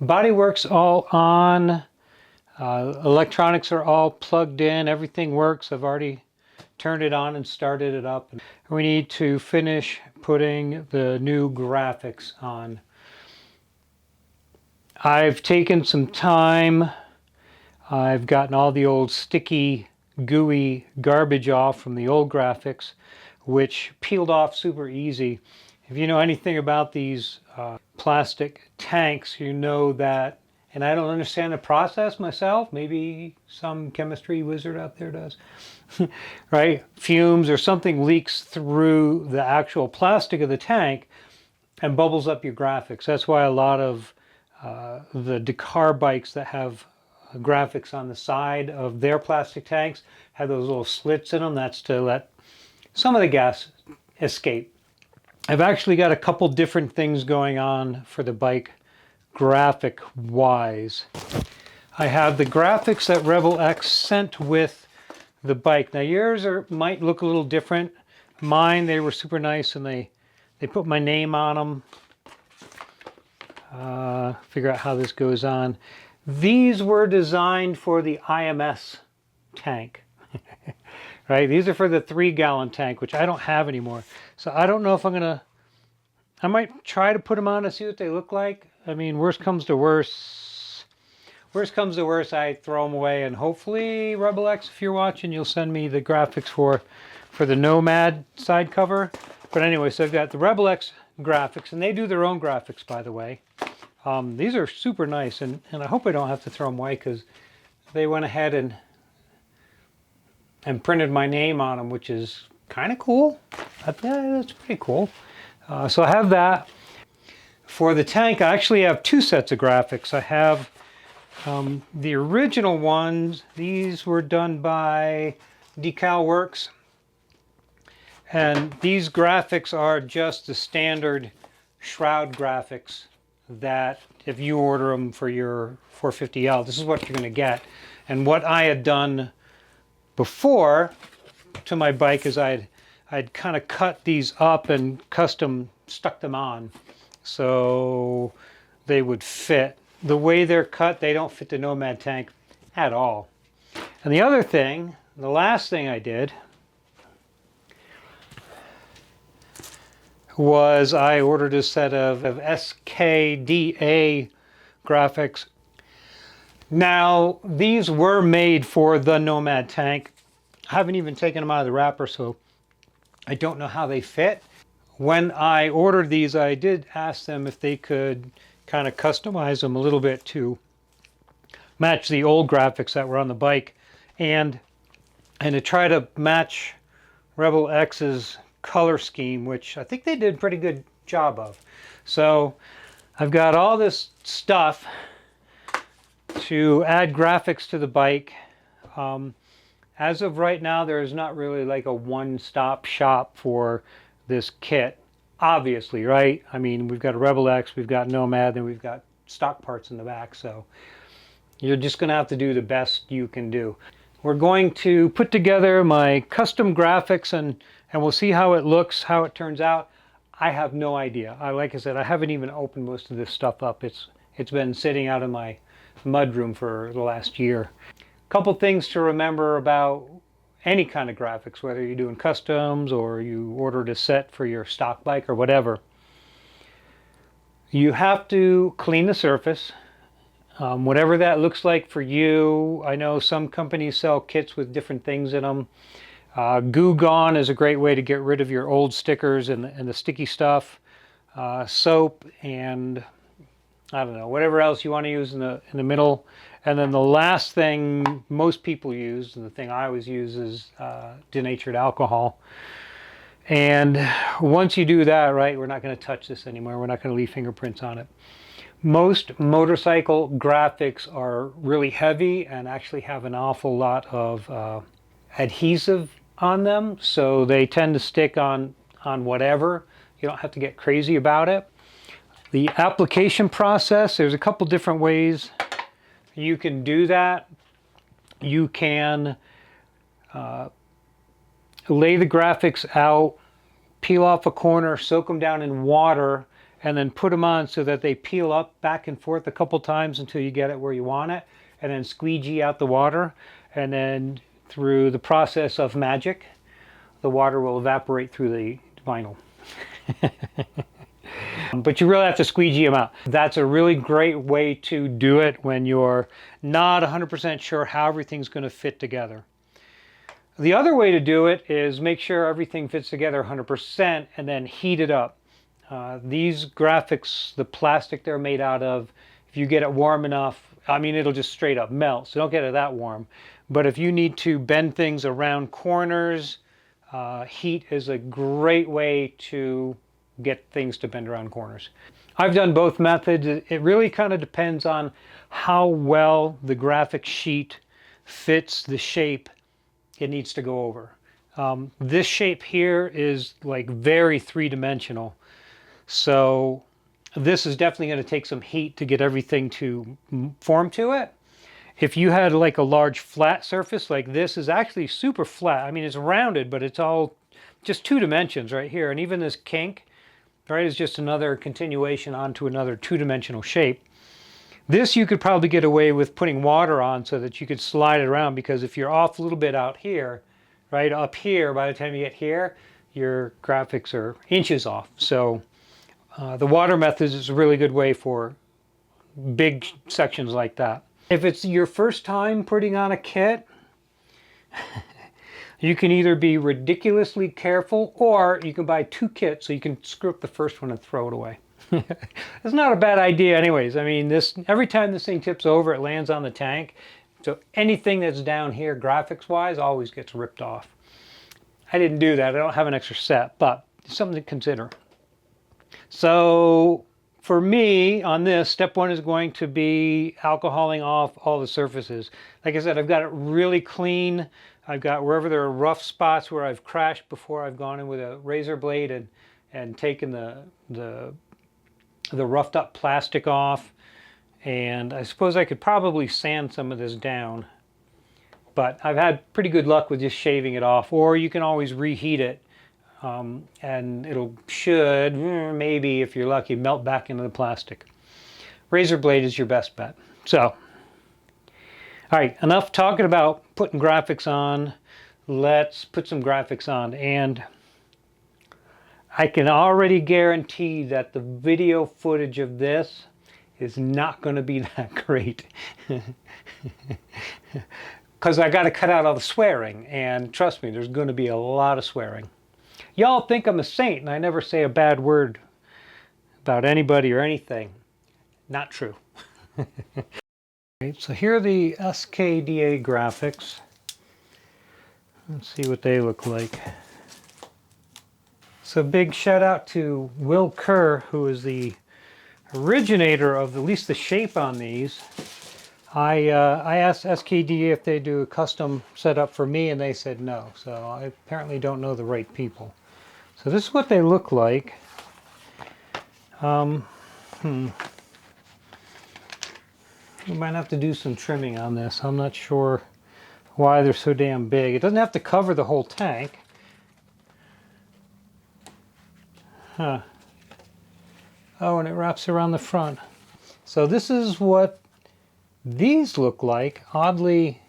Bodywork's all on. Electronics are all plugged in. Everything works. I've already turned it on and started it up. We need to finish putting the new graphics on. I've taken some time. I've gotten all the old sticky, gooey garbage off from the old graphics, which peeled off super easy. If you know anything about these plastic tanks, you know that, and I don't understand the process myself, maybe some chemistry wizard out there does, right? Fumes or something leaks through the actual plastic of the tank and bubbles up your graphics. That's why a lot of the DeCal bikes that have graphics on the side of their plastic tanks have those little slits in them. That's to let some of the gas escape. I've actually got a couple different things going on for the bike graphic wise. I have the graphics that Rebel X sent with the bike. Now yours might look a little different. Mine, they were super nice, and they put my name on them. Figure out how this goes on. These were designed for the IMS tank. Right? These are for the 3-gallon tank, which I don't have anymore. So I don't know if I might try to put them on to see what they look like. I mean, worst comes to worst, I throw them away, and hopefully, Rebel X, if you're watching, you'll send me the graphics for the Nomad side cover. But anyway, so I've got the Rebel X graphics, and they do their own graphics, by the way. These are super nice, and I hope I don't have to throw them away, because they went ahead and printed my name on them, which is kind of cool. That's pretty cool. So I have that. For the tank, I actually have 2 sets of graphics. I have the original ones. These were done by DeCal Works. And these graphics are just the standard shroud graphics that if you order them for your 450L, this is what you're going to get. And what I had done before to my bike is I'd kind of cut these up and custom stuck them on so they would fit. The way they're cut, they don't fit the Nomad tank at all. And the other thing, the last thing I did was I ordered a set of SKDA graphics. Now, these were made for the Nomad tank. I haven't even taken them out of the wrapper, so I don't know how they fit. When I ordered these, I did ask them if they could kind of customize them a little bit to match the old graphics that were on the bike, and to try to match Rebel X's color scheme, which I think they did a pretty good job of. So I've got all this stuff to add graphics to the bike. As of right now, there is not really like a one-stop shop for this kit, obviously, right? I mean, we've got a Rebel X, we've got Nomad, and we've got stock parts in the back, so you're just going to have to do the best you can do. We're going to put together my custom graphics, and we'll see how it looks, how it turns out. I have no idea. Like I said, I haven't even opened most of this stuff up. It's been sitting out in my mudroom for the last year. Couple things to remember about any kind of graphics, whether you're doing customs or you ordered a set for your stock bike or whatever. You have to clean the surface, whatever that looks like for you. I know some companies sell kits with different things in them. Goo Gone is a great way to get rid of your old stickers and the sticky stuff. Soap and I don't know, whatever else you want to use in the middle. And then the last thing most people use, and the thing I always use, is denatured alcohol. And once you do that, right, we're not going to touch this anymore. We're not going to leave fingerprints on it. Most motorcycle graphics are really heavy and actually have an awful lot of adhesive on them, so they tend to stick on whatever. You don't have to get crazy about it. The application process, there's a couple different ways you can do that. You can lay the graphics out, peel off a corner, soak them down in water, and then put them on so that they peel up back and forth a couple times until you get it where you want it, and then squeegee out the water, and then through the process of magic, the water will evaporate through the vinyl. But you really have to squeegee them out. That's a really great way to do it when you're not 100% sure how everything's going to fit together. The other way to do it is make sure everything fits together 100% and then heat it up. These graphics, the plastic they're made out of, if you get it warm enough, I mean, it'll just straight up melt, so don't get it that warm. But if you need to bend things around corners, heat is a great way to get things to bend around corners. I've done both methods. It really kind of depends on how well the graphic sheet fits the shape it needs to go over. This shape here is like very three-dimensional, so this is definitely going to take some heat to get everything to form to it. If you had like a large flat surface, like this is actually super flat. I mean, it's rounded, but it's all just 2 dimensions right here. And even this kink, right, is just another continuation onto another 2-dimensional shape. This you could probably get away with putting water on so that you could slide it around, because if you're off a little bit out here, right up here, by the time you get here, your graphics are inches off. So the water method is a really good way for big sections like that. If it's your first time putting on a kit, you can either be ridiculously careful, or you can buy 2 kits so you can screw up the first one and throw it away. It's not a bad idea anyways. I mean, every time this thing tips over, it lands on the tank. So anything that's down here graphics-wise always gets ripped off. I didn't do that. I don't have an extra set, but it's something to consider. So for me, on this, step 1 is going to be alcoholing off all the surfaces. Like I said, I've got it really clean. I've got wherever there are rough spots where I've crashed before, I've gone in with a razor blade and taken the roughed up plastic off. And I suppose I could probably sand some of this down, but I've had pretty good luck with just shaving it off. Or you can always reheat it, and it'll should, maybe if you're lucky, melt back into the plastic. Razor blade is your best bet. So, all right, enough talking about putting graphics on. Let's put some graphics on. And I can already guarantee that the video footage of this is not going to be that great. Because I got to cut out all the swearing. And trust me, there's going to be a lot of swearing. Y'all think I'm a saint and I never say a bad word about anybody or anything. Not true. So here are the SKDA graphics. Let's see what they look like. So big shout out to Will Kerr, who is the originator of at least the shape on these. I asked SKDA if they do a custom setup for me, and they said no. So I apparently don't know the right people. So this is what they look like. We might have to do some trimming on this. I'm not sure why they're so damn big. It doesn't have to cover the whole tank. Huh. Oh, and it wraps around the front. So this is what these look like. Oddly,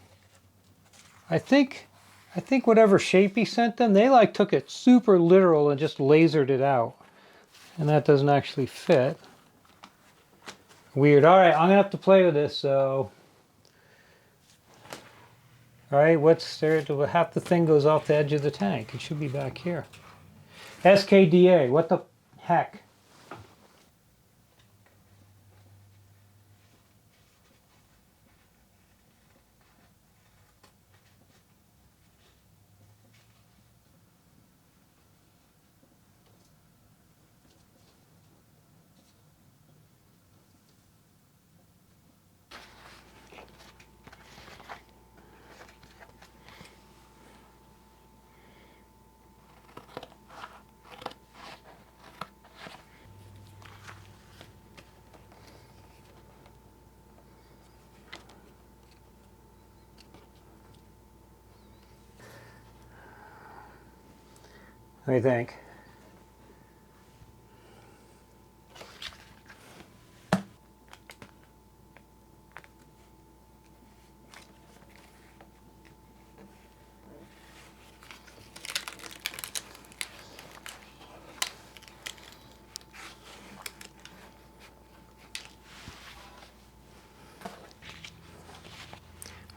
I think whatever shape he sent them, they like took it super literal and just lasered it out. And that doesn't actually fit. Weird. All right, I'm gonna have to play with this. So, all right, what's there? Half the thing goes off the edge of the tank. It should be back here. SKDA. What the heck? What do you think?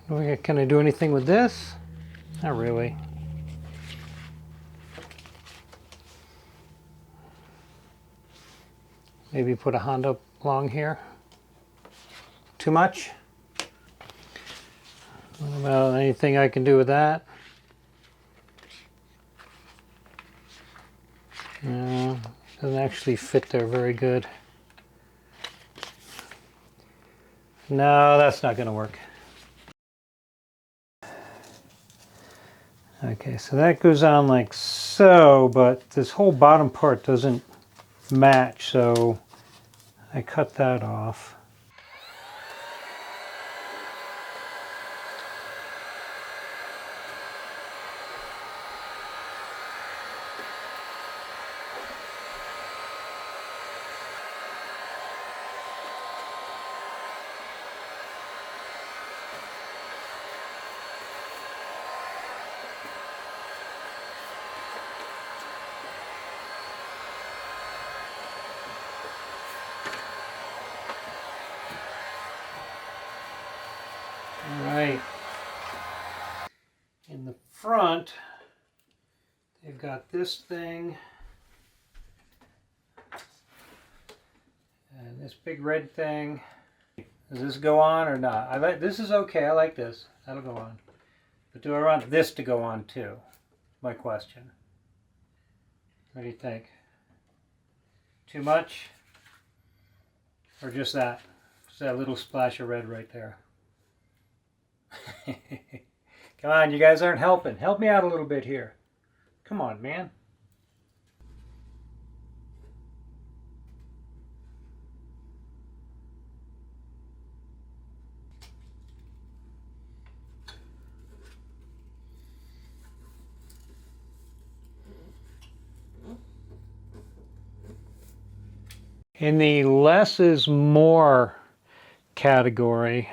Can I do anything with this? Not really. Maybe put a Honda along here. Too much? What about anything I can do with that? No, doesn't actually fit there very good. No, that's not going to work. Okay, so that goes on like so, but this whole bottom part doesn't match, so I cut that off. Alright, in the front, they've got this thing, and this big red thing. Does this go on or not? This is okay, I like this, that'll go on. But do I want this to go on too? My question. What do you think? Too much? Or just that? Just that little splash of red right there. Come on, you guys aren't helping. Help me out a little bit here. Come on, man. In the less is more category,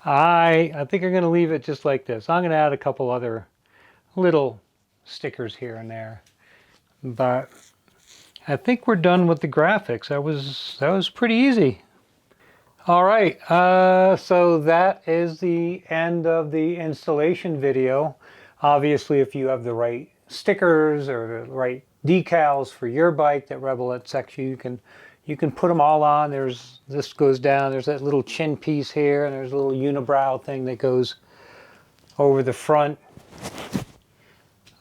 I think I'm going to leave it just like this. I'm going to add a couple other little stickers here and there, but I think we're done with the graphics. That was pretty easy. All right, so that is the end of the installation video. Obviously, if you have the right stickers or the right decals for your bike that Rebel expects you can put them all on. This goes down. There's that little chin piece here, and there's a little unibrow thing that goes over the front.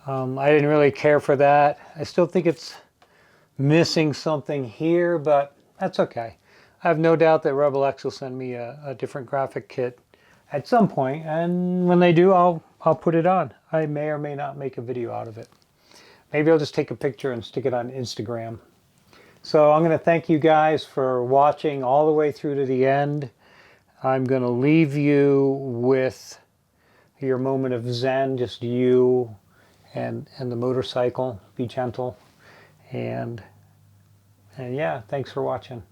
I didn't really care for that. I still think it's missing something here, but that's okay. I have no doubt that Rebel X will send me a different graphic kit at some point, and when they do, I'll put it on. I may or may not make a video out of it. Maybe I'll just take a picture and stick it on Instagram. So I'm going to thank you guys for watching all the way through to the end. I'm going to leave you with your moment of zen, just you and the motorcycle. Be gentle. And yeah, thanks for watching.